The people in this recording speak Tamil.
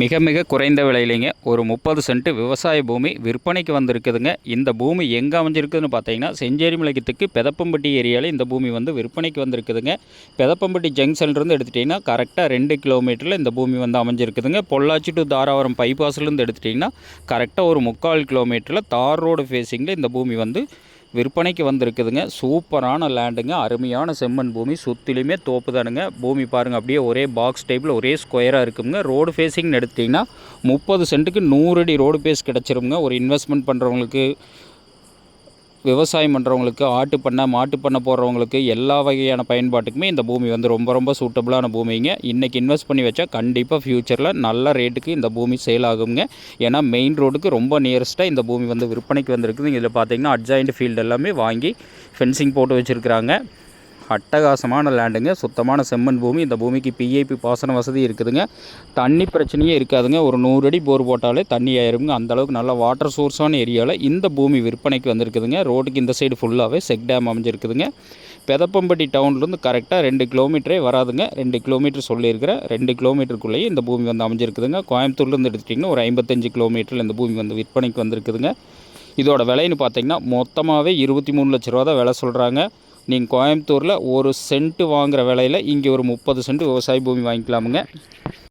மிக மிக குறைந்த விலையிலேங்க ஒரு 30 சென்ட் விவசாய பூமி விற்பனைக்கு வந்திருக்குதுங்க. இந்த பூமி எங்கே அமைஞ்சிருக்குதுன்னு பார்த்தீங்கன்னா, செஞ்சேரி மலையத்துக்கு பெதப்பம்பட்டி ஏரியாவில் இந்த பூமி வந்து விற்பனைக்கு வந்திருக்குதுங்க. பெதப்பம்பட்டி ஜங்ஷன்லேருந்து எடுத்துட்டிங்கன்னா கரெக்டாக 2 கிலோமீட்டரில் இந்த பூமி வந்து அமைஞ்சிருக்குதுங்க. பொள்ளாச்சி டு தாராபுரம் பைபாஸ்லேருந்து எடுத்துட்டிங்கன்னா கரெக்டாக ஒரு 3/4 கிலோமீட்டரில் தார் ரோடு ஃபேஸிங்கில் இந்த பூமி வந்து விற்பனைக்கு வந்திருக்குதுங்க. சூப்பரான லேண்டுங்க, அருமையான செம்மண் பூமி, சுற்றிலுமே தோப்பு தானுங்க. பூமி பாருங்கள், அப்படியே ஒரே பாக்ஸ் டைப்பில் ஒரே ஸ்கொயராக இருக்குங்க. ரோடு ஃபேஸிங்னு எடுத்திங்கன்னா 30 சென்ட்டுக்கு 100 அடி ரோடு ஃபேஸ் கிடச்சிருங்க. ஒரு இன்வெஸ்ட்மெண்ட் பண்ணுறவங்களுக்கு, விவசாயம் பண்ணுறவங்களுக்கு, ஆட்டு பண்ணை மாட்டு பண்ணை போடுறவங்களுக்கு எல்லா வகையான பயன்பாட்டுக்குமே இந்த பூமி வந்து ரொம்ப ரொம்ப சூட்டபுளான பூமிங்க. இன்றைக்கி இன்வெஸ்ட் பண்ணி வச்சா கண்டிப்பாக ஃப்யூச்சரில் நல்ல ரேட்டுக்கு இந்த பூமி சேல் ஆகுங்க. ஏன்னா மெயின் ரோடுக்கு ரொம்ப நியரஸ்ட்டாக இந்த பூமி வந்து விற்பனைக்கு வந்திருக்குது. இதில் பார்த்திங்கன்னா அட்ஜாயிண்ட் ஃபீல்டு எல்லாமே வாங்கி ஃபென்சிங் போட்டு வச்சுருக்கிறாங்க. அட்டகாசமான லேண்டுங்க, சுத்தமான செம்மண் பூமி. இந்த பூமிக்கு பிஐபி பாசன வசதி இருக்குதுங்க. தண்ணி பிரச்சனையே இருக்காதுங்க. ஒரு 100 அடி போர் போட்டாலே தண்ணி ஆயிருங்க. அந்தளவுக்கு நல்ல வாட்டர் சோர்ஸான ஏரியாவில் இந்த பூமி விற்பனைக்கு வந்திருக்குதுங்க. ரோடுக்கு இந்த சைடு ஃபுல்லாகவே செக் டேம் அமைஞ்சிருக்குதுங்க. பெதப்பம்பட்டி டவுன்லேருந்து கரெக்டாக 2 கிலோமீட்டரே வராதுங்க. 2 கிலோமீட்டர் சொல்லியிருக்கிறேன். 2 கிலோமீட்டருக்குள்ளேயே இந்த பூமி வந்து அமைஞ்சிருக்குதுங்க. கோயம்புத்தூர்லேருந்து எடுத்துட்டிங்கன்னா ஒரு 55 கிலோமீட்டரில் இந்த பூமி வந்து விற்பனைக்கு வந்திருக்குதுங்க. இதோட விலைன்னு பார்த்தீங்கன்னா மொத்தமாகவே 23 லட்ச ரூபா தான் விலை சொல்கிறாங்க. நீங்கள் கோயம்புத்தூரில் ஒரு சென்ட்டு வாங்குகிற விலையில் இங்கே ஒரு 30 சென்ட் விவசாய பூமி வாங்கிக்கலாமுங்க.